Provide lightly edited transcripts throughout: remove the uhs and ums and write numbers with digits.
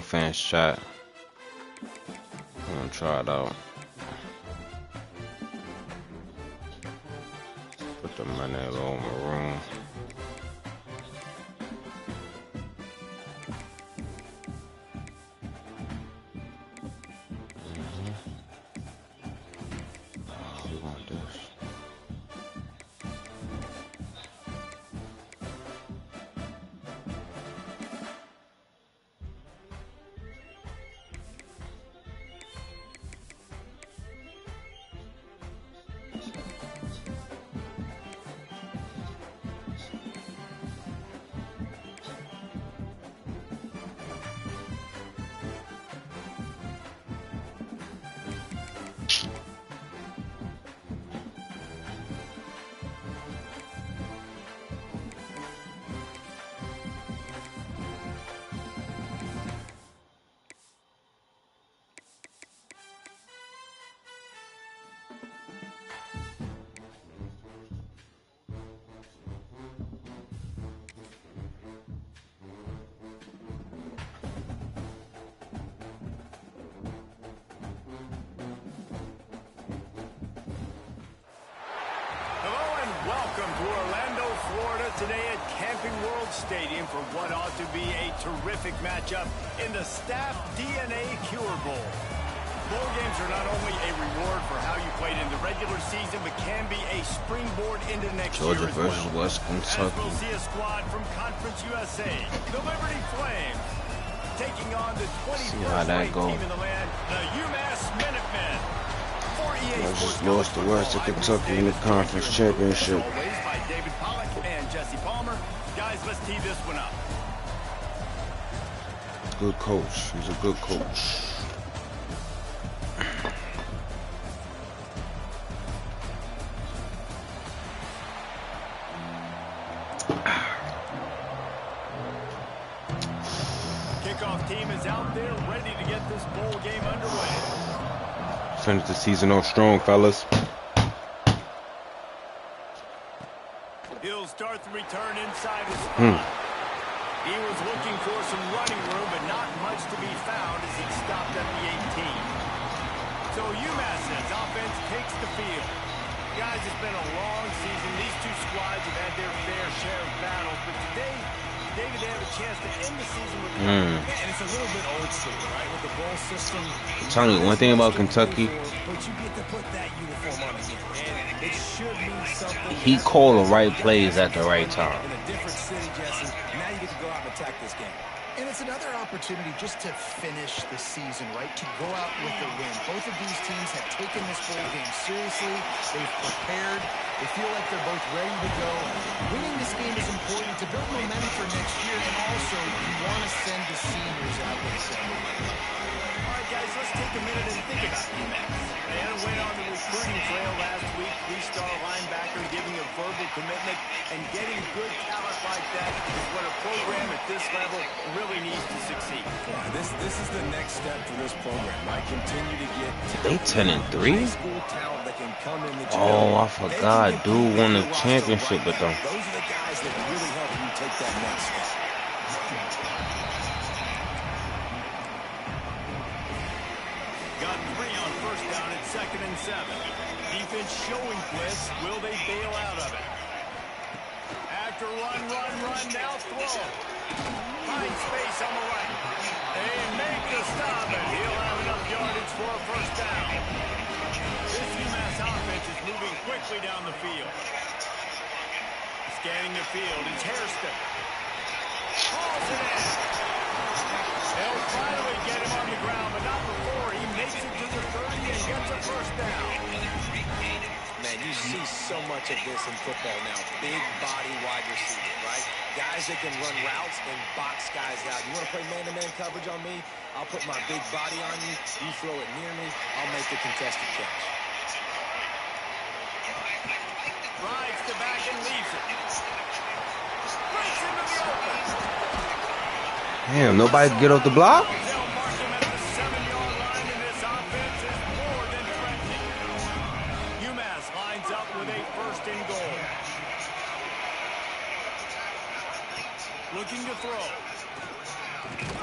Fans chat. I'm gonna try it out. Put the money in my room. Welcome to Orlando, Florida, today at Camping World Stadium for what ought to be a terrific matchup in the Staff DNA Cure Bowl. Bowl games are not only a reward for how you played in the regular season, but can be a springboard into next Georgia year as versus well. West Kentucky. As we'll see a squad from Conference USA, the Liberty Flames, taking on the 21st ranked team in the land, the UMass Minutemen. I just lost to West Kentucky in the conference championship. As always, by David Pollack and Jesse Palmer. Guys, let's tee this one up. Good coach. He's a good coach. Kickoff team is out there ready to get this bowl game underway. Finish the season off strong, fellas. He'll start the return inside his spot. He was looking for some running room, but not much to be found as he stopped at the 18. So UMass's offense takes the field. Guys, it's been a long season. These two squads have had their fair share of battles, but today, David, they have a chance to end the season with and it's a little bit old school, right? With the bowl system. I'm telling you, one thing about Kentucky, But you get to put that uniform on again. And it should mean something. he called the right plays at the right time. In a different city, Jesse. Now you get to go out and attack this game. And it's another opportunity just to finish the season, right? To go out with a win. Both of these teams have taken this bowl game seriously. They've prepared. They feel like they're both ready to go. Winning this game is important to build momentum for next year, and also you want to send the seniors out with something. All right, guys, let's take a minute and think about UMass. They had a win on the recruiting trail last week. Three-star linebacker giving a verbal commitment, and getting good talent like that is what a program at this level really needs to succeed. Yeah, this is the next step for this program, right? Continue to get They 10-3. high school talent that can come in the Oh, I forgot. Dude won the championship with them. Those are the guys that really help you take that next step. Got 3 on first down at 2nd and 7. Defense showing blitz. Will they bail out of it? After run, now throw. Find space on the right. They make the stop, and he'll have enough yardage for a first down. This UMass offense is moving quickly down the field. Scanning the field, it's Hairston. Hauls it in. They'll finally get him on the ground, but not before he makes it to the 30 and gets a first down. Man, you see so much of this in football now. Big body wide receiver, right? Guys that can run routes and box guys out. You want to play man-to-man coverage on me? I'll put my big body on you. You throw it near me, I'll make the contested catch. Rides the back and leaves it. Breaks into the open. Damn, nobody get off the block? They'll mark him at the 7-yard line, and this offense is more than threatening. UMass lines up with a first and goal. Looking to throw.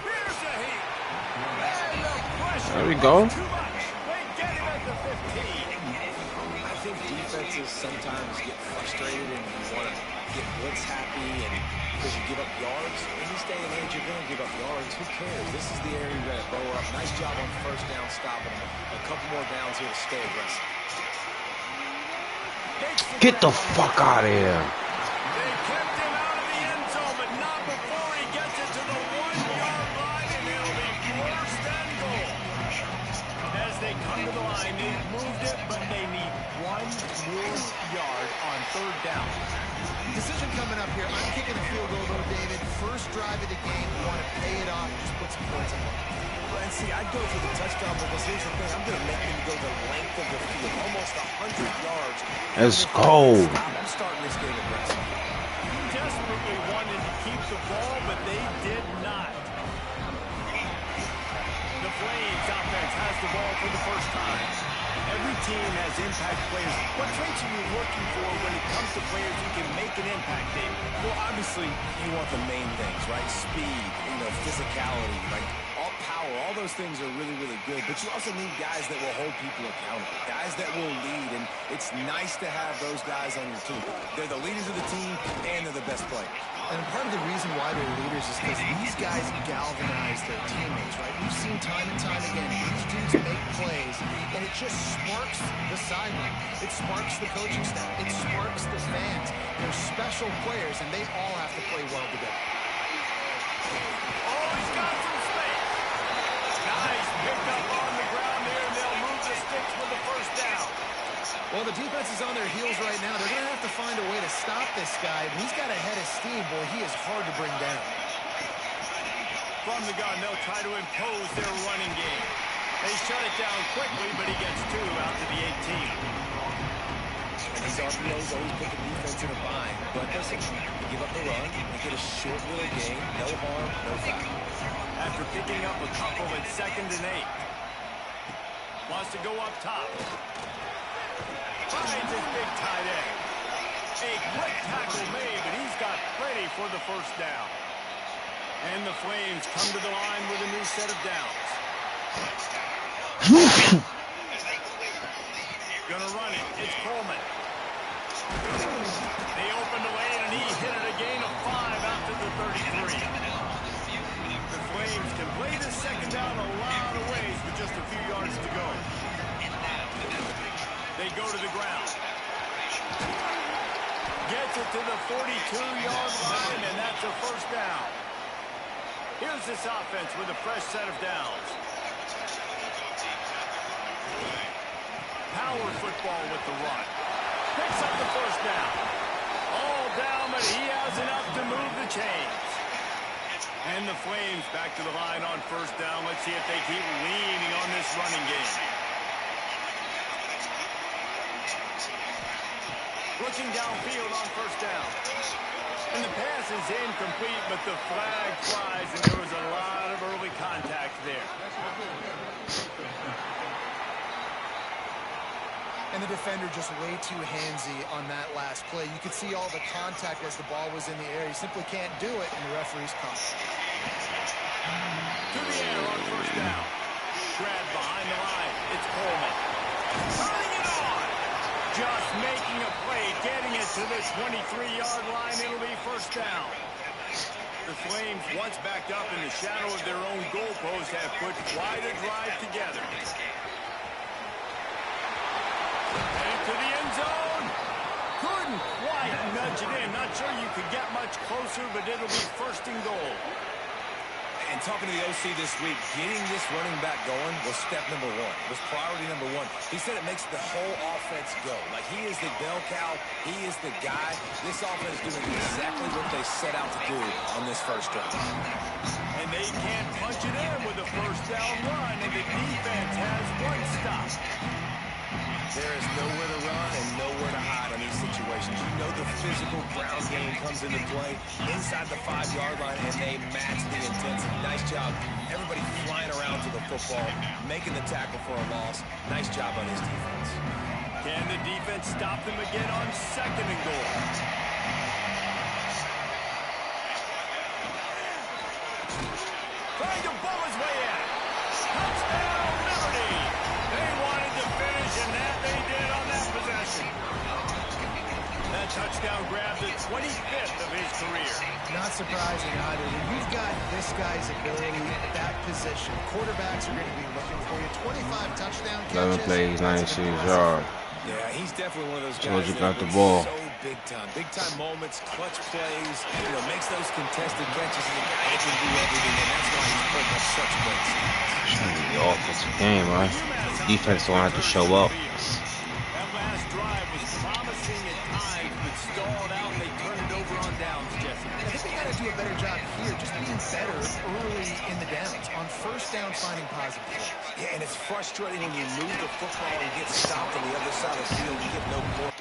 Here's the heat. There we go. They get him at the 15. I think defenses sometimes get frustrated and you want to get blitz happy and because you give up yards. In this day and age, you're going to give up yards. Who cares? This is the area you got to bow up. Nice job on first down stopping them. A couple more downs here to stay aggressive. Get the fuck out of here. They kept him out of the end zone, but not before he gets it to the 1-yard line, and it'll be worse than goal. As they come to the line, they've moved it, but they need 1 more yard on third down. Decision coming up here. I'm kicking a field goal, though, David. First drive of the game. We want to pay it off. Just put some points on it. Well, and see, I'd go for the touchdown, but here's the thing. I'm going to make them go the length of the field, almost 100 yards. Let's go. I'm starting this game aggressive. Desperately wanted to keep the ball, but they did not. The Flames offense has the ball for the first time. Every team has impact players. What traits are you looking for when it comes to players who can make an impact, Dave? Well, obviously, you want the main things, right? Speed, physicality, like all power. All those things are really, really good. But you also need guys that will hold people accountable, guys that will lead. And it's nice to have those guys on your team. They're the leaders of the team, and they're the best players. And part of the reason why they're leaders is because these guys galvanize their teammates, right? We've seen time and time again, these dudes make plays, and it just sparks the sideline. It sparks the coaching staff. It sparks the fans. They're special players, and they all have to play well together. Oh, he's got some space. Nice pick up on the ground there, and they'll move the sticks with the first down. Well, the defense is on their heels right now. They're going to have to find a way to stop this guy. He's got a head of steam. Boy, he is hard to bring down. From the gun, they'll try to impose their running game. They shut it down quickly, but he gets 2 out to the 18. And these RPOs always put the defense in a bind. But listen, you give up the run, you get a short little gain, no harm, no foul. After picking up a couple at 2nd and 8. Wants to go up top. Finds his big tight end. A quick tackle made, but he's got plenty for the first down. And the Flames come to the line with a new set of downs. Gonna run it. It's Coleman. They open the lane, and he hit it a gain of 5 out to the 33. The Flames can play this second down a lot of ways with just a few yards to go. They go to the ground. Gets it to the 42-yard line, and that's a first down. Here's this offense with a fresh set of downs. Power football with the run. Picks up the first down. All down, but he has enough to move the chains. And the Flames back to the line on first down. Let's see if they keep leaning on this running game. Looking downfield on first down. And the pass is incomplete, but the flag flies, and there was a lot of early contact there. And the defender just way too handsy on that last play. You could see all the contact as the ball was in the air. He simply can't do it, and the referee's caught. To the air on first down. Grab behind the line. It's Coleman. Turning it on. Just making a play, getting it to the 23-yard line. It'll be first down. The Flames, once backed up in the shadow of their own goalpost, have put quite a drive together. And to the end zone. Couldn't quite nudge it in. Not sure you could get much closer, but it'll be first and goal. And talking to the OC this week, getting this running back going was step number 1, was priority number 1. He said it makes the whole offense go. Like, he is the bell cow. He is the guy. This offense is doing exactly what they set out to do on this first drive. And they can't punch it in with a first down run, and the defense has 1 stop. There is nowhere to run and nowhere to hide on these situations. You know the physical ground game comes into play inside the 5-yard line, and they match the intensity. Nice job. Everybody flying around to the football, making the tackle for a loss. Nice job on his defense. Can the defense stop them again on second and goal? Trying to bowl his way in. Touchdown, Not surprising either. When you've got this guy's ability at that position, quarterbacks are going to be looking for you. 25 touchdown catches. 11 plays, 96 yards. Yeah, he's definitely one of those Told guys you that about the is ball. so big time. Big time moments, clutch plays, makes those contested catches. He's a guy that can do everything, and that's why he's putting up such great stats. It's gonna be the offensive game, right? Defense don't have to show up. That last drive was promising at times, but stalled out, and they turned it over on downs, Jesse. I think they got to do a better job here, just being better early in the downs. On first down, finding positive plays. Yeah, and it's frustrating when you move the football and get stopped on the other side of the field. You get no more.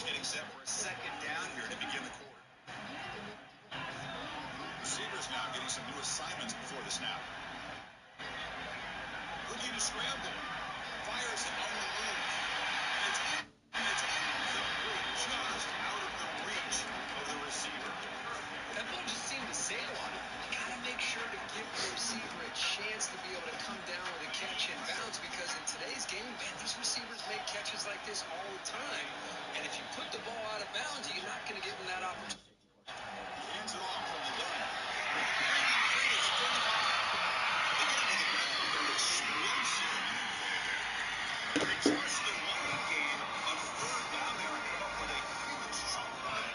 Getting set for a second down here to begin the quarter. Receivers now getting some new assignments before the snap. Looking to scramble. Fires it on the move. It's incomplete, just out of the reach of the receiver. That ball just seemed to sail on him. Gotta make sure to give the receiver a chance to be able to come down with a catch in bounds, because in today's game, man, these receivers make catches like this all the time. And if you put the ball out of bounds, you're not going to give them that opportunity. Hands it off from the gun. Breaking free is 35. Explosive. They trust the running game on third down there and come up with a huge chunk run.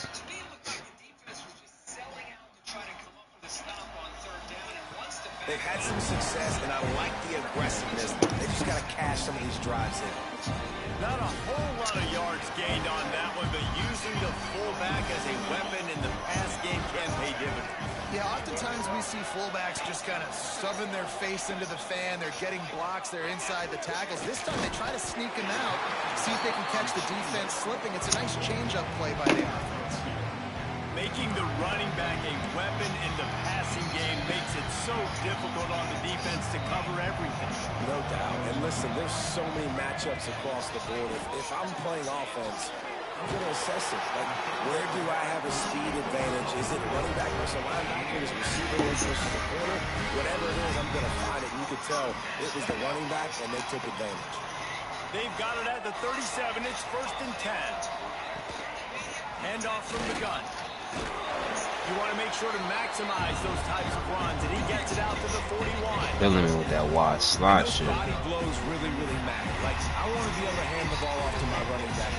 To me, it looked like the defense was just selling out to try to come up with a stop on third down. And once the They've had some success, and I like the aggressiveness. They just got to cash some of these drives in. Not a whole lot of yards gained on that one, but using the fullback as a weapon in the pass game can pay dividends. Yeah, oftentimes we see fullbacks just kind of shoving their face into the fan. They're getting blocks. They're inside the tackles. This time they try to sneak him out, see if they can catch the defense slipping. It's a nice change-up play by the offense. Making the running back a weapon in the passing game makes it so difficult on the defense to cover everything. No doubt. And listen, there's so many matchups across the board. If I'm playing offense, I'm going to assess it. Like, where do I have a speed advantage? Is it running back versus a linebacker? Is it receiver versus a corner? Whatever it is, I'm going to find it. You could tell it was the running back, and they took advantage. They've got it at the 37. It's 1st and 10. Handoff from the gun. You want to make sure to maximize those types of runs, and he gets it out to the 41. Killing me with that wide slot shit. Body blows really matter. Like, I want to be able to hand the ball off to my running back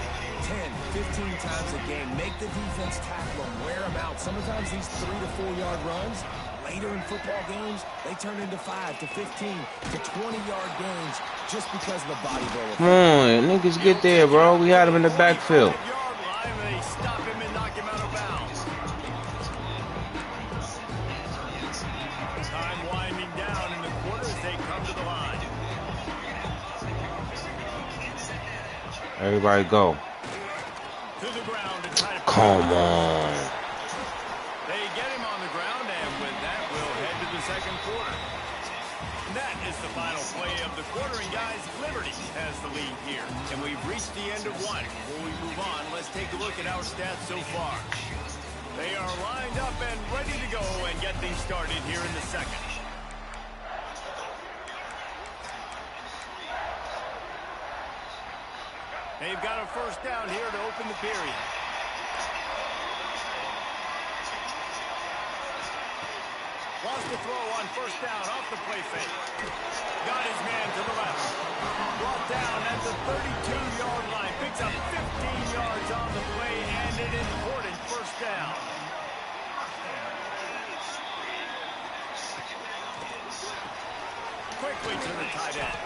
10, 15 times a game. Make the defense tackle them, wear them out. Sometimes these 3 to 4 yard runs, later in football games, they turn into 5 to 15 to 20-yard gains just because of the body blow. Come on, niggas get there, bro. We had him in the backfield. They stop him and knock him out of bounds. Time winding down in the quarter as they come to the line. Everybody go. To the ground and try to Come on. They get him on the ground, and with that, we'll head to the second quarter. And that is the final play of the quarter, and guys, Liberty has the lead here. And we've reached the end of one. Before we move on, let's take a look at our stats so far. They are lined up and ready to go and get things started here in the second. They've got a first down here to open the period. Wants to throw on first down off the play fake. Got his man to the left. Brought down at the 32-yard line. Picks up 15 yards on the play and an important first down. Quickly to the tight end.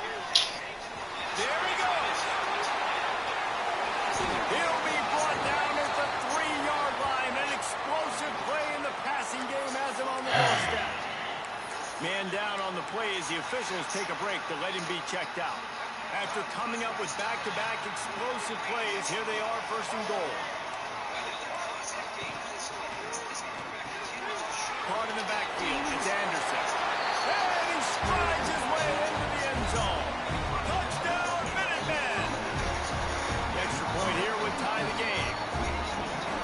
There he goes. He'll be brought down at the 3-yard line. An explosive play in the passing game has him on the doorstep. Man down on the play as the officials take a break to let him be checked out. After coming up with back-to-back explosive plays, here they are, 1st and goal. Caught in the backfield, it's Anderson. And he strides his way into the end zone. Touchdown, Minutemen! The extra point here would tie the game.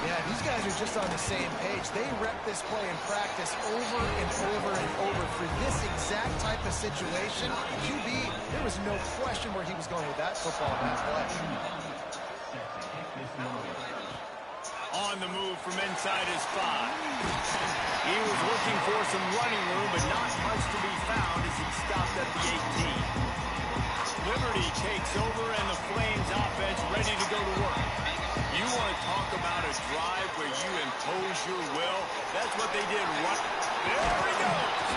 Yeah, these guys are just on the same page. They rep this play in practice over and over and over for this exact type of situation. QB, there was no question where he was going with that football in that play. On the move from inside his 5. He was looking for some running room, but not much to be found as he stopped at the 18. Liberty takes over, and the Flames offense ready to go to work. You want to talk about a drive where you impose your will? That's what they did. There he goes.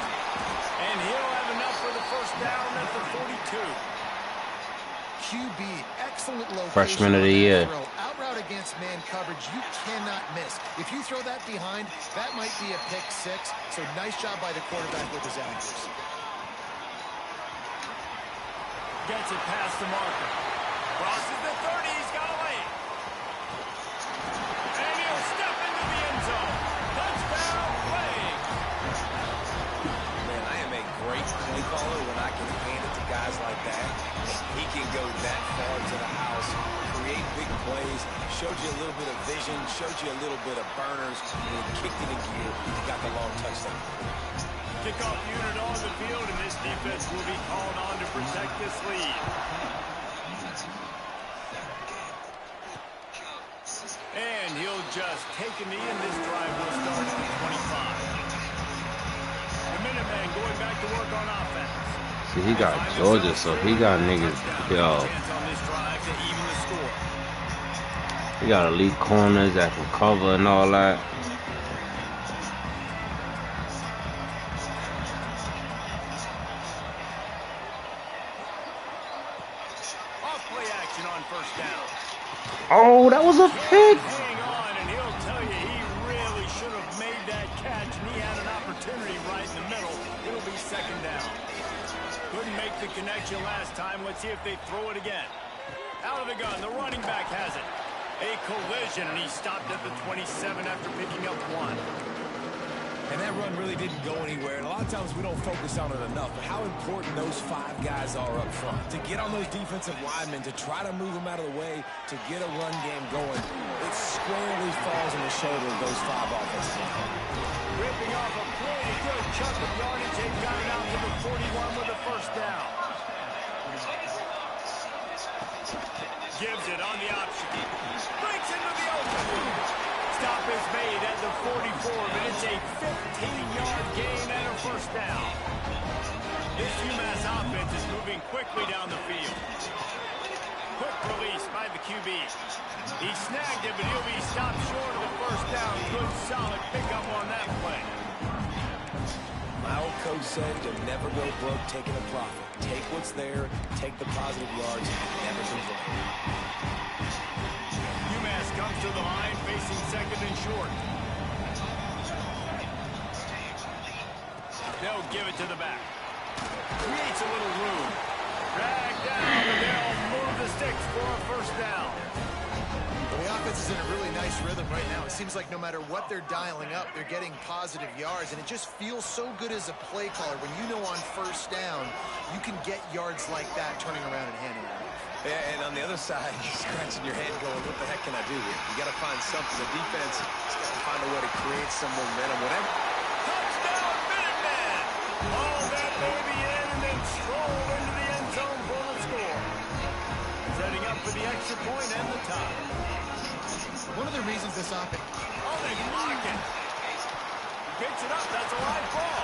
And he'll have enough for the first down at the 42. QB, excellent location. Freshman of the year. Out route against man coverage, you cannot miss. If you throw that behind, that might be a pick 6. So nice job by the quarterback with his anchors. Gets it past the marker. Crosses the 30. He's got a lane. And he'll step into the end zone. Touchdown, Flames. Man, I am a great play caller when I can hand it to guys like that. He can go that far to the house, create big plays, showed you a little bit of vision, showed you a little bit of burners, and he kicked it in gear. He got the long touchdown. Kickoff unit on the field, and this defense will be called on to protect this lead. And he'll just take a knee, and this drive will start at the 25. The Minutemen going back to work on offense. See, he got Georgia, so he got niggas, yo. He got elite corners that can cover and all that. Off-play action on first down. Oh, that was a pick. Hang on, and he'll tell you he really should have made that catch, and he had an opportunity right in the middle. It'll be second down. Couldn't make the connection last time. Let's see if they throw it again. Out of the gun, the running back has it. A collision, and he stopped at the 27 after picking up 1. And that run really didn't go anywhere. And a lot of times we don't focus on it enough, but how important those 5 guys are up front. To get on those defensive linemen, to try to move them out of the way, to get a run game going, it squarely falls on the shoulder of those 5 offensive linemen. Ripping off a pretty good chunk of yardage. They've got it out to the 41 with a first down. Gives it on the option. Breaks into the open. Stop is made at the 44, but it's a 15-yard gain and a first down. This UMass offense is moving quickly down the field. Quick release by the QB. He snagged it, but he'll be stopped short of the first down. Good, solid pickup on that play. My old coach said to never go broke taking a profit. Take what's there, take the positive yards, and never complain. UMass comes to the line, facing second and short. They'll give it to the back. Creates a little room. Drag down, and they'll move the sticks for a first down. Well, the offense is in a really nice rhythm right now. It seems like no matter what they're dialing up, they're getting positive yards, and it just feels so good as a play caller when you know on first down you can get yards like that turning around and handing it off. Yeah, and on the other side, you're scratching your head going, what the heck can I do here? You got to find something. The defense has got to find a way to create some momentum, whatever. Touchdown, Minutemen! Haul that baby in and then stroll into the end zone for the score. Setting up for the extra point and the tie. One of the reasons this offense... Oh, they block it. Picks it up. That's a live ball.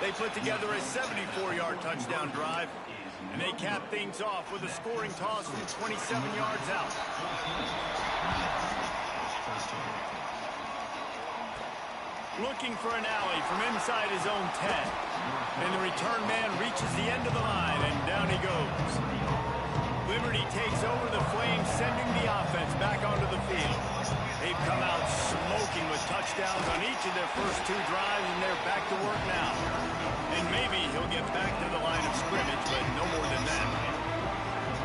They put together a 74-yard touchdown drive, and they cap things off with a scoring toss from 27 yards out. Looking for an alley from inside his own 10. And the return man reaches the end of the line, and down he goes. Liberty takes over the Flames, sending the offense back onto the field. They've come out smoking with touchdowns on each of their first 2 drives, and they're back to work now. And maybe he'll get back to the line of scrimmage, but no more than that.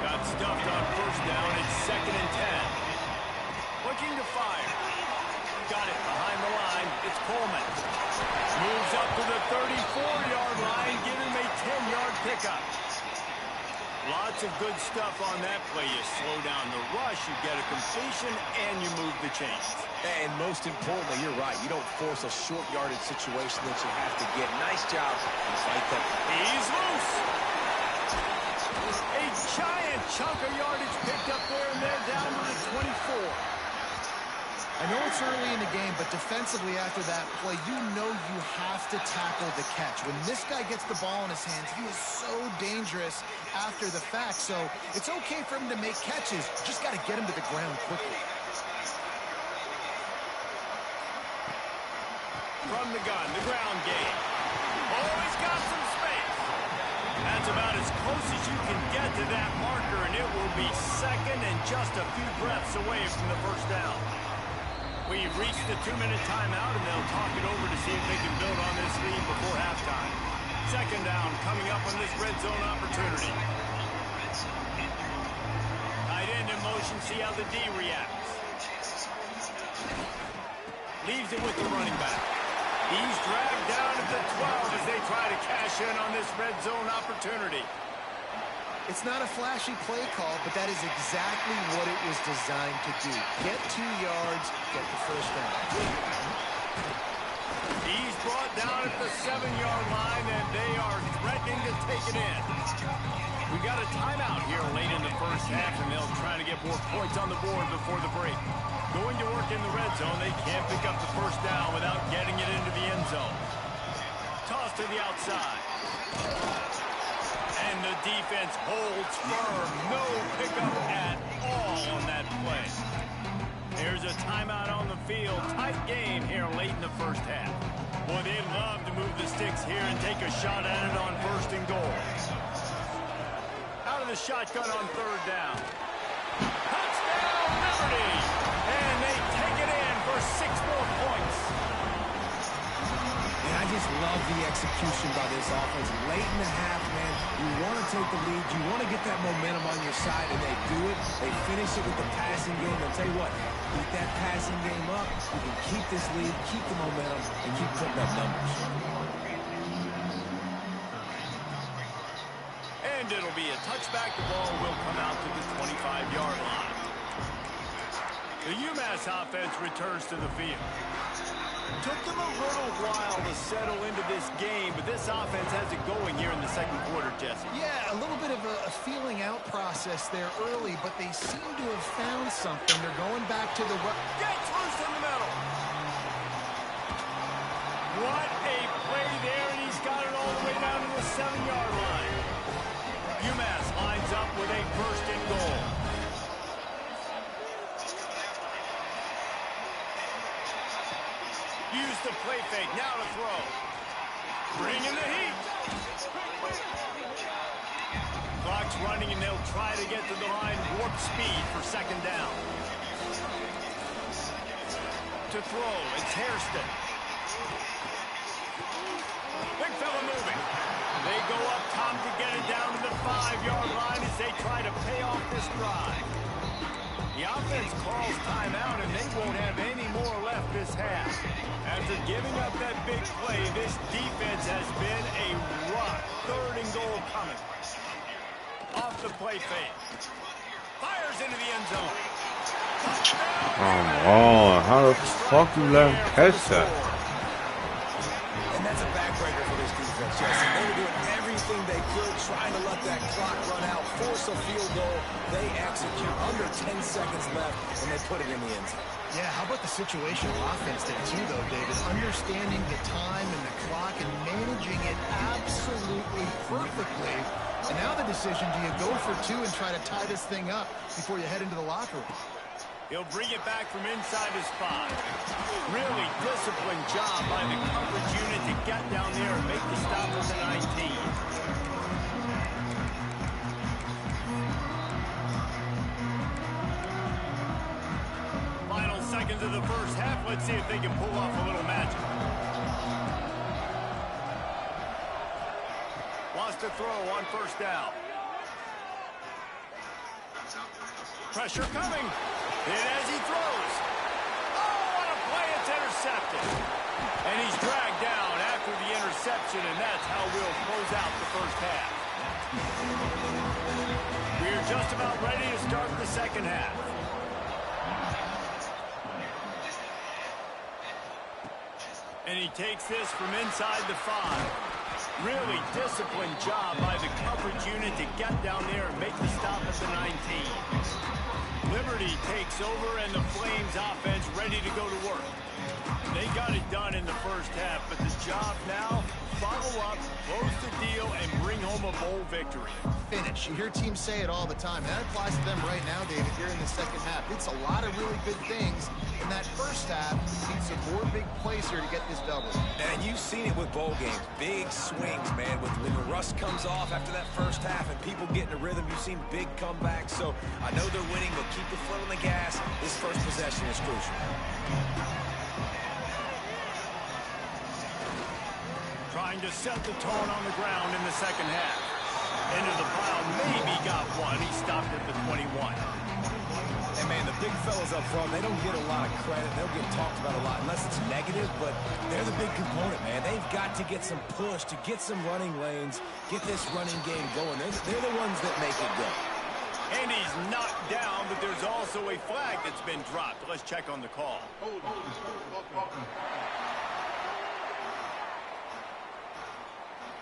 Got stuffed on first down. It's 2nd and 10. Looking to fire. Got it behind the line. It's Coleman. Moves up to the 34-yard line, giving him a 10-yard pickup. Lots of good stuff on that play. You slow down the rush, you get a completion, and you move the chains. And most importantly, you're right. You don't force a short yardage situation that you have to get. Nice job. Fight that. He's loose. A giant chunk of yardage picked up there, and they're down to the 24. I know it's early in the game, but defensively after that play, you know you have to tackle the catch. When this guy gets the ball in his hands, he is so dangerous after the fact. So it's okay for him to make catches. Just got to get him to the ground quickly. From the gun, the ground game. Oh, he's got some space. That's about as close as you can get to that marker, and it will be 2nd and just a few breaths away from the first down. We've reached the 2-minute timeout, and they'll talk it over to see if they can build on this lead before halftime. 2nd down coming up on this red zone opportunity. Tight end in motion, see how the D reacts. Leaves it with the running back. He's dragged down at the 12 as they try to cash in on this red zone opportunity. It's not a flashy play call, but that is exactly what it was designed to do. Get 2 yards, get the first down. He's brought down at the 7-yard line, and they are threatening to take it in. We got a timeout here late in the first half, and they'll try to get more points on the board before the break. Going to work in the red zone, they can't pick up the first down without getting it into the end zone. Toss to the outside. And the defense holds firm. No pickup at all on that play. There's a timeout on the field. Tight game here late in the first half. Boy, they'd love to move the sticks here and take a shot at it on 1st and goal. Out of the shotgun on 3rd down. Touchdown, Liberty! And they take it in for 6 more points. And I just love the execution by this offense. Late in the half, man, you want to take the lead. You want to get that momentum on your side, and they do it. They finish it with the passing game. I'll tell you what, keep that passing game up. You can keep this lead, keep the momentum, and keep putting up numbers. And it'll be a touchback. The ball will come out to the 25-yard line. The UMass offense returns to the field. Took them a little while to settle into this game, but this offense has it going here in the second quarter, Jesse. Yeah, a little bit of a feeling out process there early, but they seem to have found something. They're going back to the run. Gets loose in the middle. What a play there, and he's got it all the way down to the 7-yard line. UMass lines up with a first and goal. Use the play fake, now to throw. Bring in the heat. Clock's running, and they'll try to get to the line, warp speed for second down. To throw, it's Hairston. Big fella moving. They go up top to get it down to the 5-yard line as they try to pay off this drive. The offense calls timeout, and they won't have any more left this half. After giving up that big play, this defense has been a rock. Third and goal coming. Off the play fake. Fires into the end zone. Touchdown! Come on, how the fuck you let him catch that? And that's a backbreaker for this defense, Jesse. They were doing everything they could, trying to let that clock run out, force a field goal. They execute under 10 seconds left, and they put it in the end zone. Yeah, how about the situational offense there too, though, David? Understanding the time and the clock and managing it absolutely perfectly. And now the decision, do you go for two and try to tie this thing up before you head into the locker room? He'll bring it back from inside his 5. Really disciplined job by the coverage unit to get down there and make the stop at the 19. Final seconds of the first half. Let's see if they can pull off a little magic. Wants to throw on first down. Pressure coming. And as he throws. Oh, what a play. It's intercepted. And he's dragged down after the interception, and that's how we'll close out the first half. We're just about ready to start the second half. And he takes this from inside the 5. Really disciplined job by the coverage unit to get down there and make the stop at the 19. Liberty takes over, and the Flames offense ready to go to work. They got it done in the first half, but the job now, follow up, close the deal, and bring home a bowl victory. Finish. You hear teams say it all the time. And that applies to them right now, David, here in the second half. It's a lot of really good things in that first half. Need some more big plays here to get this double. And you've seen it with bowl games. Big swings, man. When the rust comes off after that first half and people get in a rhythm, you've seen big comebacks. So I know they're winning, but keep the foot on the gas. This first possession is crucial. Trying to set the tone on the ground in the second half. Into the pile, maybe got one. He stopped at the 21. And, man, the big fellas up front, they don't get a lot of credit. They'll get talked about a lot unless it's negative, but they're the big component, man. They've got to get some push, to get some running lanes, get this running game going. They're the ones that make it go. And he's knocked down, but there's also a flag that's been dropped. Let's check on the call.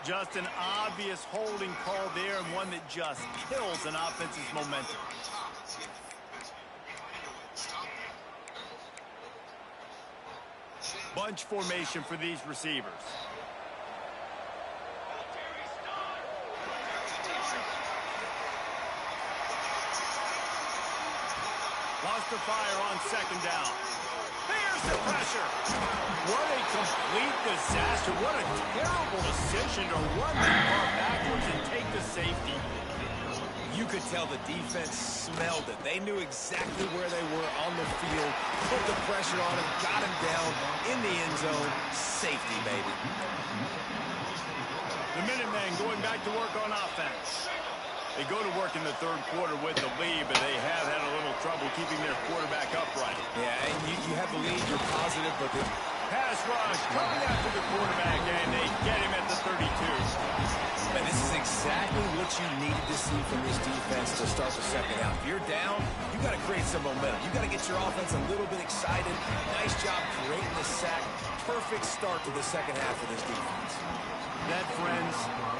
Just an obvious holding call there, and one that just kills an offense's momentum. Bunch formation for these receivers. Lost the fire on second down. There's the pressure. What a complete disaster. What a terrible decision to run the car backwards and take the safety. You could tell the defense smelled it. They knew exactly where they were on the field, put the pressure on him, got him down in the end zone. Safety, baby. The Minutemen going back to work on offense. They go to work in the third quarter with the lead, but they have had a little trouble keeping their quarterback upright. Yeah, and you have the lead, you're positive, but the Pass rush coming after the quarterback, and they get him at the 32. man, this is exactly what you needed to see from this defense to start the second half. If you're down, you got to create some momentum. You got to get your offense a little bit excited. Nice job creating the sack. Perfect start to the second half of this defense. That, friends,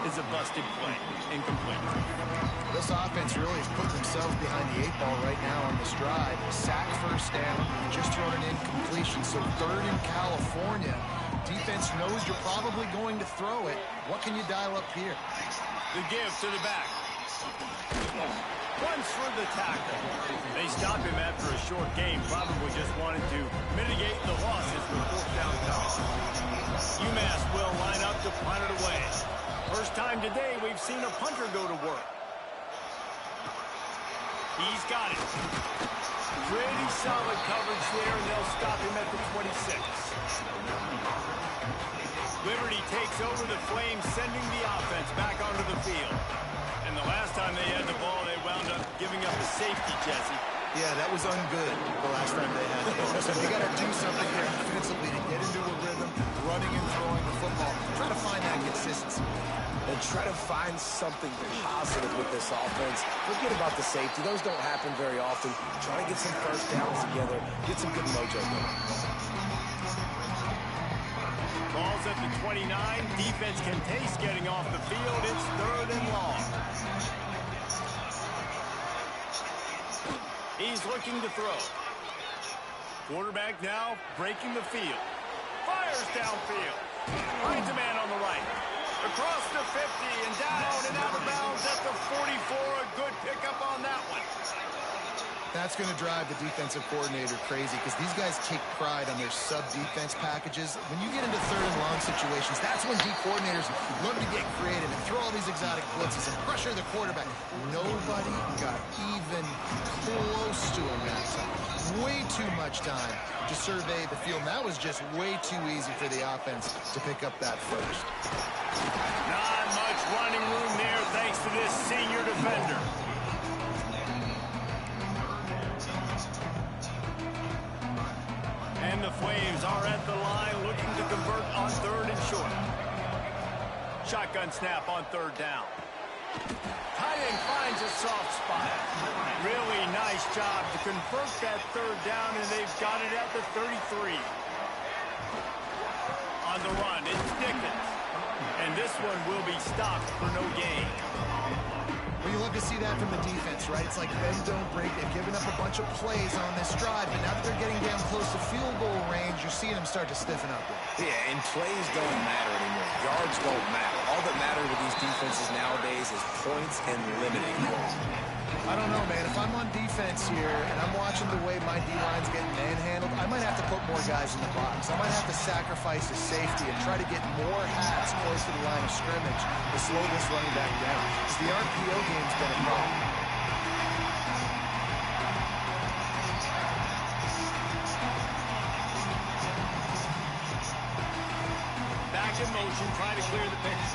is a busted play. Incomplete. This offense really has put themselves behind the 8 ball right now on this drive. Sack, first down, just thrown an incompletion. So third in California. Defense knows you're probably going to throw it. What can you dial up here? The give to the back. Runs through the tackle. They stop him after a short game. Probably just wanted to mitigate the losses with fourth down coverage. UMass will line up to punt it away. First time today we've seen a punter go to work. He's got it. Pretty solid coverage there, and they'll stop him at the 26. Liberty takes over the Flames, sending the offense back onto the field. And the last time they had the ball, they wound up giving up a safety, Jesse. Yeah, that was ungood the last time they had the ball. So they got to do something here defensively to get into a rhythm, running and throwing the football. Try to find that consistency. And try to find something positive with this offense. Forget about the safety. Those don't happen very often. Try to get some first downs together. Get some good mojo going. Ball's at the 29. Defense can taste getting off the field. It's third and long. He's looking to throw. Quarterback now breaking the field. Fires downfield. Finds a man on the right. Across the 50 and down and out of bounds at the 44. A good pickup on that one. That's going to drive the defensive coordinator crazy because these guys take pride on their sub-defense packages. When you get into third and long situations, that's when D coordinators love to get creative and throw all these exotic blitzes and pressure the quarterback. Nobody got even close to him that time. Way too much time to survey the field. That was just way too easy for the offense to pick up that first. Not much running room there thanks to this senior defender. And the Flames are at the line looking to convert on third and short. Shotgun snap on third down. Tight end finds a soft spot. Really nice job to convert that third down, and they've got it at the 33. On the run, it's Dickens. And this one will be stopped for no gain. Well, you love to see that from the defense, right? It's like bend, don't break. They've given up a bunch of plays on this drive, but now that they're getting down close to field goal range, you're seeing them start to stiffen up. Yeah, and plays don't matter anymore. Yards don't matter. All that matters with these defenses nowadays is points and limiting goals. I don't know, man. If I'm on defense here and I'm watching the way my D-line's getting manhandled, I might have to put more guys in the box. I might have to sacrifice the safety and try to get more hats close to the line of scrimmage to slow this running back down. Because the RPO game's been a problem. Back in motion, trying to clear the pitch.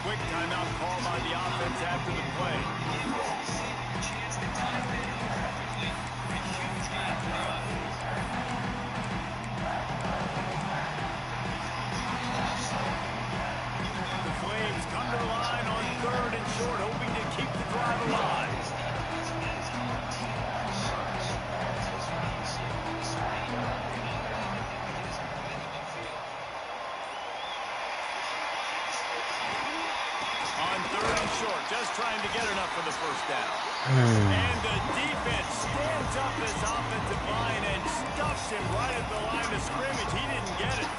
Quick timeout call by the offense after the play. The Flames come to the line on third and short, hoping to keep the drive alive. On third and short, just trying to get enough for the first down. And the defense stands up this offensive line and stuffs him right at the line of scrimmage. He didn't get it.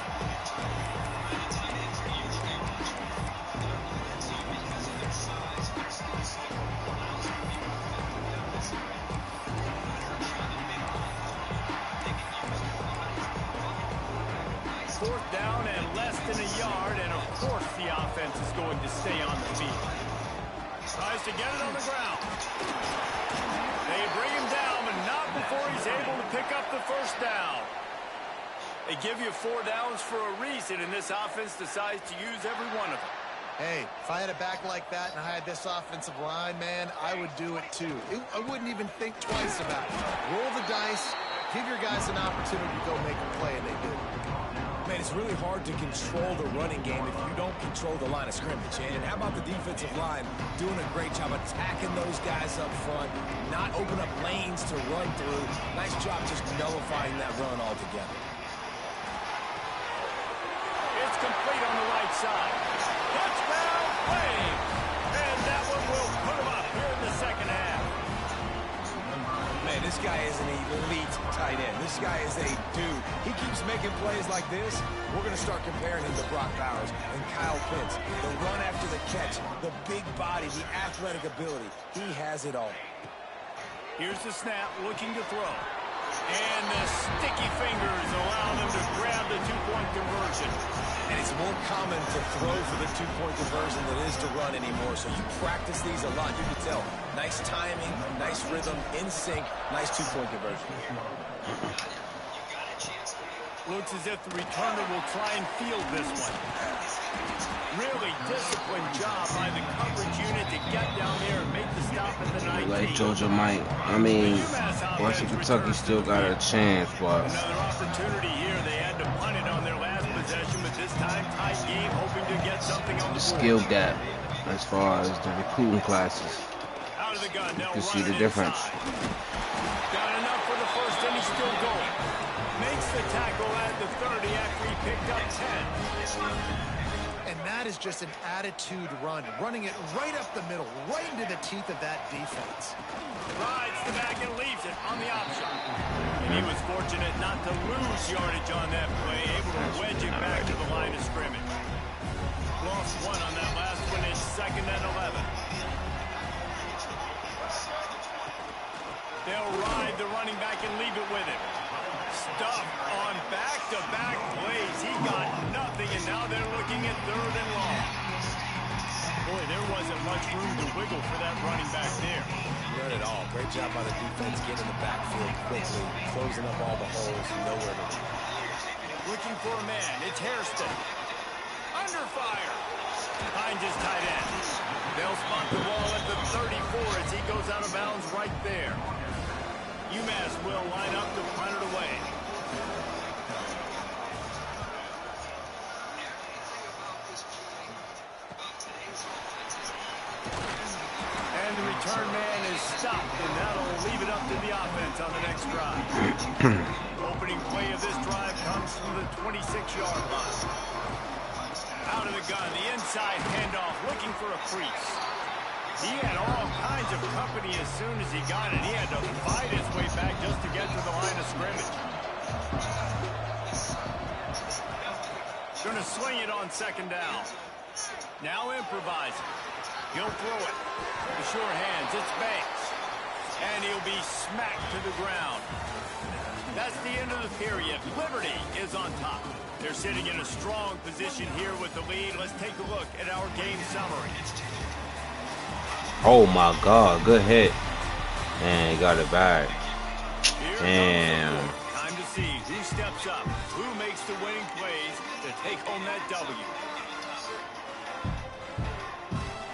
Fourth down and less than a yard, and of course the offense is going to stay on the field. Tries to get it on the ground. They bring him down, but not before he's able to pick up the first down. They give you 4 downs for a reason, and this offense decides to use every one of them. Hey, if I had a back like that and I had this offensive line, man, I would do it too. I wouldn't even think twice about it. Roll the dice, give your guys an opportunity to go make a play, and they do. Man, it's really hard to control the running game if you don't control the line of scrimmage. And how about the defensive line doing a great job attacking those guys up front, not open up lanes to run through. Nice job just nullifying that run altogether. It's complete on the right side. Touchdown, Wave! And that one will put him up here in the second half. Man, this guy is an elite tight end. This guy is a dude. He keeps making plays like this. We're going to start comparing him to Brock Bowers and Kyle Pitts. The run after the catch, the big body, the athletic ability. He has it all. Here's the snap, looking to throw. And the sticky fingers allow them to grab the 2-point conversion. And it's more common to throw for the 2-point conversion than it is to run anymore. So you practice these a lot. You can tell. Nice timing, nice rhythm, in sync, nice 2-point conversion. Looks as if the returner will try and field this one. Really disciplined job by the coverage unit to get down there and make the stop at the 19. Like Georgia might, I mean, Western Kentucky still got a chance, but Another opportunity here. They had to punt it on their last possession, but this time tight game, hoping to get something on the the board. skill gap as far as the recruiting classes. Out of the gun, You they'll can see run the it difference. inside. Got enough for the first, and he's still going. Makes the tackle at the 30 after he picked up 10. And that is just an attitude run, running it right up the middle, right into the teeth of that defense. Rides the back and leaves it on the option. And he was fortunate not to lose yardage on that play, able to wedge it back to the line of scrimmage. Lost 1 on that last one. It's 2nd and 11. They'll ride the running back and leave it with him. Stuff on back-to-back plays. He got nothing, and now they're looking at 3rd and long. Boy, there wasn't much room to wiggle for that running back there. Not at all. Great job by the defense getting in the backfield quickly, closing up all the holes, nowhere to go. Looking for a man. It's Hairston. Under fire. Finds his tight end. They'll spot the ball at the 34 as he goes out of bounds right there. UMass will line up to punt it away. And the return man is stopped, and that'll leave it up to the offense on the next drive. Opening play of this drive comes from the 26-yard line. Out of the gun, the inside handoff, looking for a crease. He had all kinds of company as soon as he got it. He had to fight his way back just to get to the line of scrimmage. Going to swing it on 2nd down. Now improvising. He'll throw it. The sure hands, it's Banks. And he'll be smacked to the ground. That's the end of the period. Liberty is on top. They're sitting in a strong position here with the lead. Let's take a look at our game summary. Oh my God, good hit. And he got it back. Damn. Time to see who steps up, who makes the winning plays to take home that W.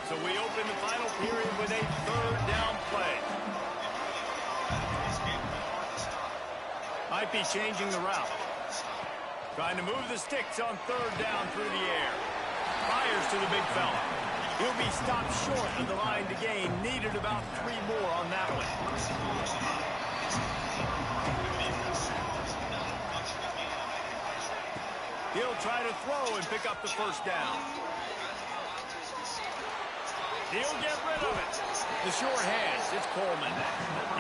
So we open the final period with a 3rd down play. Might be changing the route. Trying to move the sticks on 3rd down through the air. Fires to the big fella. He'll be stopped short of the line to gain. Needed about 3 more on that one. He'll try to throw and pick up the first down. He'll get rid of it. The sure hands, it's Coleman.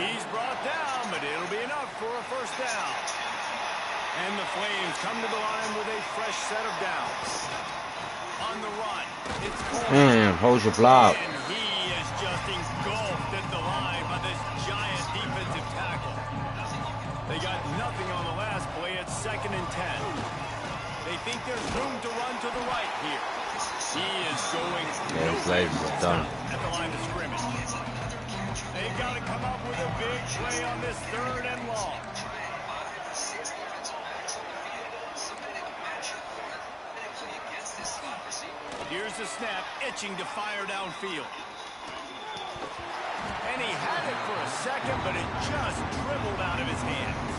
He's brought down, but it'll be enough for a first down. And the Flames come to the line with a fresh set of downs. On the run, it's Coleman. Hold your block. And he is just engulfed at the line by this giant defensive tackle. They got nothing on the last play. It's 2nd and 10. They think there's room to run to the right here. He is going Yeah, his legs is done. at the line of scrimmage. They've got to come up with a big play on this 3rd and long. Here's the snap, itching to fire downfield. And he had it for a second, but it just dribbled out of his hands.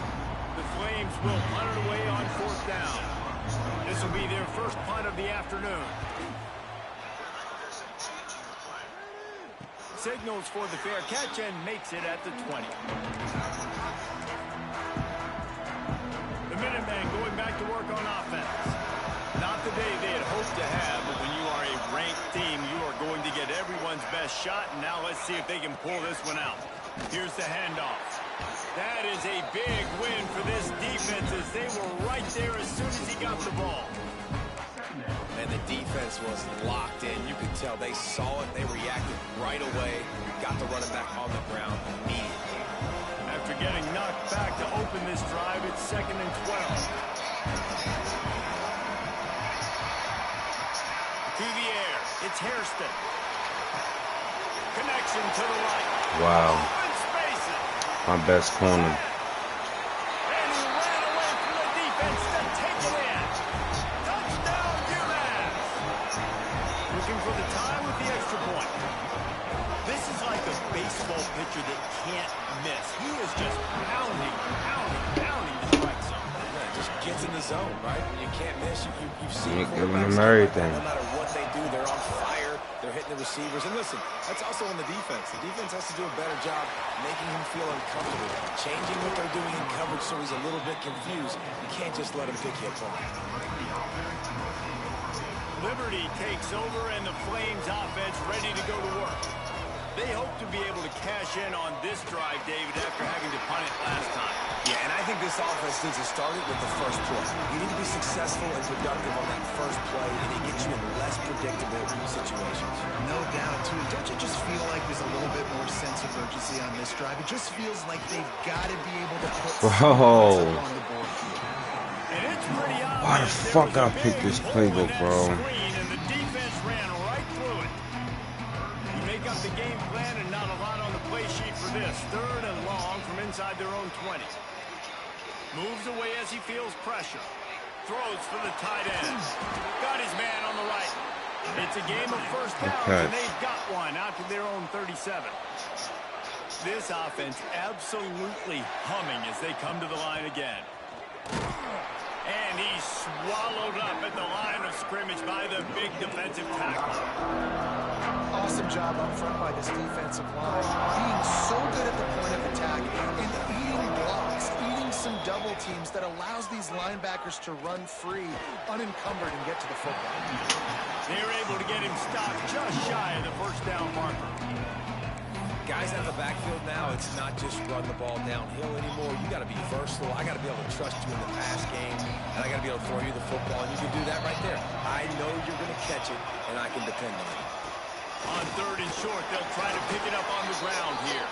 The Flames will punt it away on 4th down. This will be their first punt of the afternoon. Signals for the fair catch and makes it at the 20. The Minutemen going back to work on offense. Not the day they had hoped to have, but when you are a ranked team, you are going to get everyone's best shot, and now let's see if they can pull this one out. Here's the handoff. That is a big win for this defense as they were right there as soon as he got the ball. And the defense was locked in. You could tell they saw it. They reacted right away. Got the running back on the ground immediately. After getting knocked back to open this drive, it's 2nd and 12. To the air, it's Hairston. Connection to the right. Wow. Open spaces. My best corner. And he ran away from the defense to take it in. Touchdown, UMass. Looking for the tie with the extra point. This is like a baseball pitcher that can't miss. He is just pounding the strike zone. Yeah, just gets in the zone, right? When you can't miss, you've seen You're giving quarterbacks them like everything. that. No matter what they do, they're on fire. They're hitting the receivers. And listen, that's also on the defense. The defense has to do a better job making him feel uncomfortable, changing what they're doing in coverage so he's a little bit confused. You can't just let him pick you apart. Liberty takes over and the Flames offense ready to go to work. They hope to be able to cash in on this drive, David, after having to punt it last time. Yeah, and I think this offense needs to start it with the first play. You need to be successful and productive on that first play, and it gets you in less predictable situations. No doubt, too. Don't you just feel like there's a little bit more sense of urgency on this drive? It just feels like they've got to be able to put Bro. something on the board here. And it's pretty obvious. Why the fuck I picked this playbook, bro? And the defense ran right through it. You make up the game plan and not a lot on the play sheet for this. 3rd and long from inside their own 20. Moves away as he feels pressure. Throws for the tight end. Got his man on the right. It's a game of first downs, and they've got one out to their own 37. This offense absolutely humming as they come to the line again. And he's swallowed up at the line of scrimmage by the big defensive tackle. Awesome job up front by this defensive line. Being so good at the point of attack and eating blocks, eating some double teams that allows these linebackers to run free, unencumbered, and get to the football. They're able to get him stopped just shy of the first down marker. Guys out of the backfield now, it's not just run the ball downhill anymore. You got to be versatile. I got to be able to trust you in the pass game, and I got to be able to throw you the football, and you can do that right there. I know you're going to catch it, and I can depend on it. On 3rd and short, they'll try to pick it up on the ground here.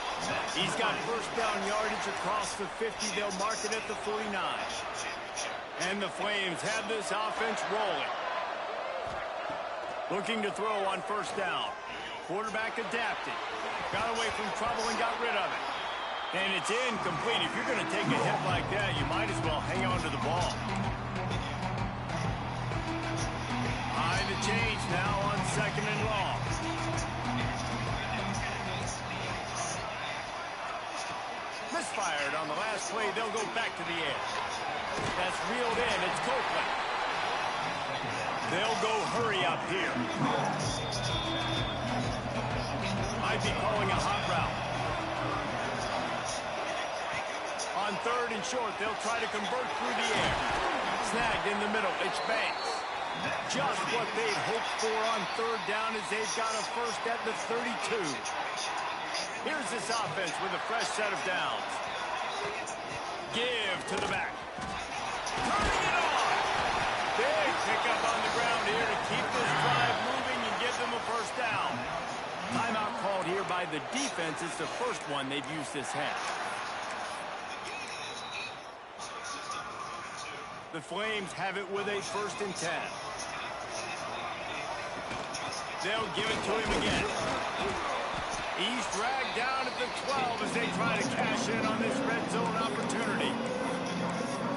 He's got first down yardage across the 50. They'll mark it at the 49. And the Flames have this offense rolling. Looking to throw on first down. Quarterback adapted. Got away from trouble and got rid of it. And it's incomplete. If you're going to take a hit like that, you might as well hang on to the ball. Behind the change now on 2nd and long. Misfired on the last play. They'll go back to the air. That's reeled in. It's Copeland. They'll go hurry up here. Might be calling a hot route. On 3rd and short, they'll try to convert through the air. Snagged in the middle. It's Banks. Just what they'd hoped for on 3rd down as they've got a first at the 32. Here's this offense with a fresh set of downs. Give to the back. Turning it on. Big pickup on the ground here to keep this drive moving and give them a first down. Timeout called here by the defense. It's the first one they've used this half. The Flames have it with a 1st and 10. They'll give it to him again. He's dragged down at the 12 as they try to cash in on this red zone opportunity.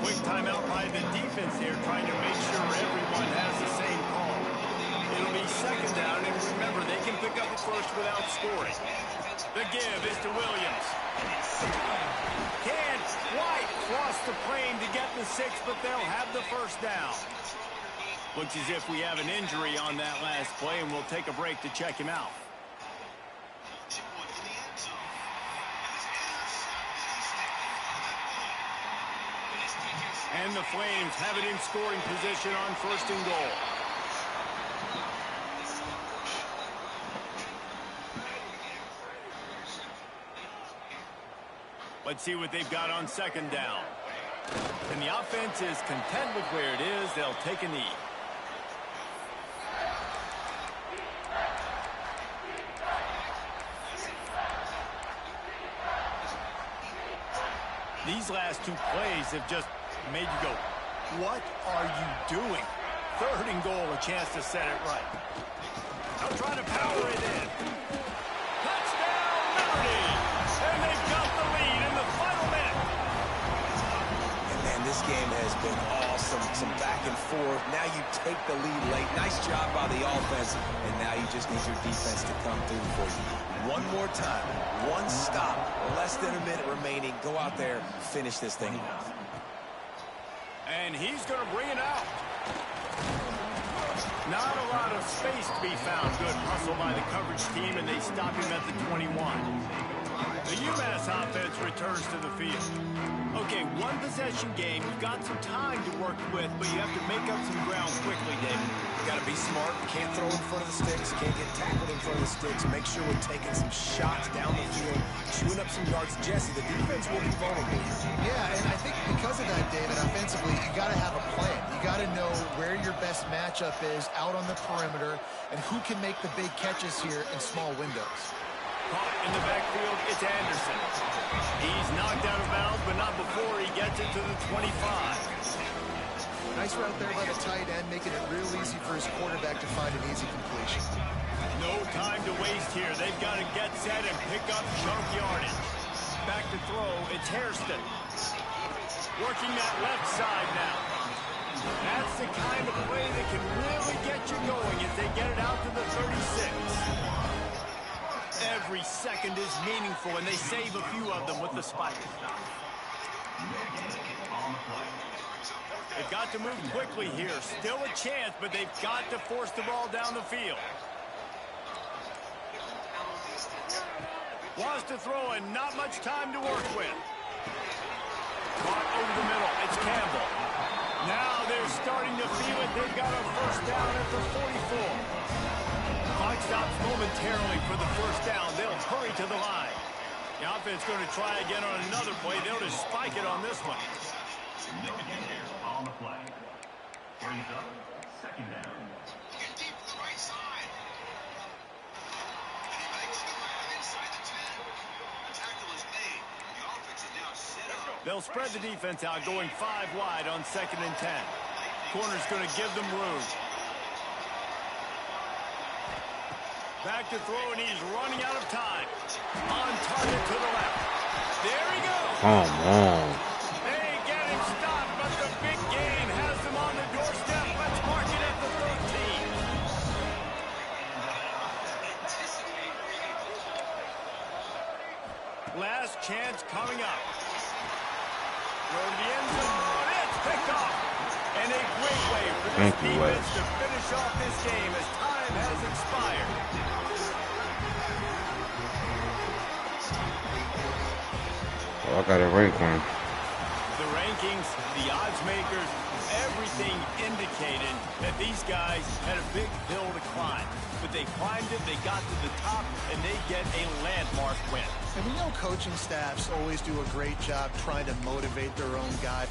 Quick timeout by the defense here, trying to make sure everyone has the same call. It'll be second down, and remember, they can pick up a first without scoring. The give is to Williams. Can't quite cross the plane to get the 6, but they'll have the first down. Looks as if we have an injury on that last play, and we'll take a break to check him out. And the Flames have it in scoring position on first and goal. Let's see what they've got on second down. And the offense is content with where it is. They'll take a knee. These last two plays have just made you go, what are you doing? Third and goal, a chance to set it right. They'll try to power it in. Touchdown, Liberty! And they've got the lead in the final minute. And man, this game has been awesome. Some back and forth. Now you take the lead late. Nice job by the offense. And now you just need your defense to come through for you. One more time. One stop. Less than a minute remaining. Go out there, finish this thing off. And he's going to bring it out. Not a lot of space to be found. Good hustle by the coverage team, and they stop him at the 21. The UMass offense returns to the field. Okay, one possession game. You've got some time to work with, but you have to make up some ground quickly, David. You got to be smart. Can't throw in front of the sticks. Can't get tackled in front of the sticks. Make sure we're taking some shots down the field, chewing up some yards. Jesse, the defense will be vulnerable. Yeah, and I think because of that, David, offensively, you got to have a plan. You got to know where your best matchup is out on the perimeter and who can make the big catches here in small windows. Caught in the backfield, it's Anderson. He's knocked out of bounds, but not before he gets it to the 25. Nice route there by the tight end, making it real easy for his quarterback to find an easy completion. No time to waste here. They've got to get set and pick up chunk yardage. Back to throw, it's Hairston. Working that left side now. That's the kind of play that can really get you going as they get it out to the 36. Every second is meaningful, and they save a few of them with the spike. They've got to move quickly here. Still a chance, but they've got to force the ball down the field. Wants to throw, and not much time to work with. Caught over the middle. It's Campbell. Now they're starting to feel it. They've got a first down at the 44. Clock stops momentarily for the first down. They'll hurry to the line. The offense going to try again on another play. They'll just spike it on this one. On the play. Brings up second down. Get deep to the right side. And he makes the grab inside the 10. The tackle is made. The offense is now set up. They'll spread the defense out, going 5 wide on 2nd and 10. Corner's going to give them room. Back to throw, and he's running out of time. On target to the left. There he goes. Come on. They get him stopped, but the big gain has them on the doorstep. Let's mark it at the 13. Last chance coming up. Throw to the end zone. It's picked off. And a great way for this defense to finish off this game as time has expired. Oh, I got a rank one. The rankings, the odds makers, everything indicated that these guys had a big hill to climb. But they climbed it, they got to the top, and they get a landmark win. And we know coaching staffs always do a great job trying to motivate their own guy.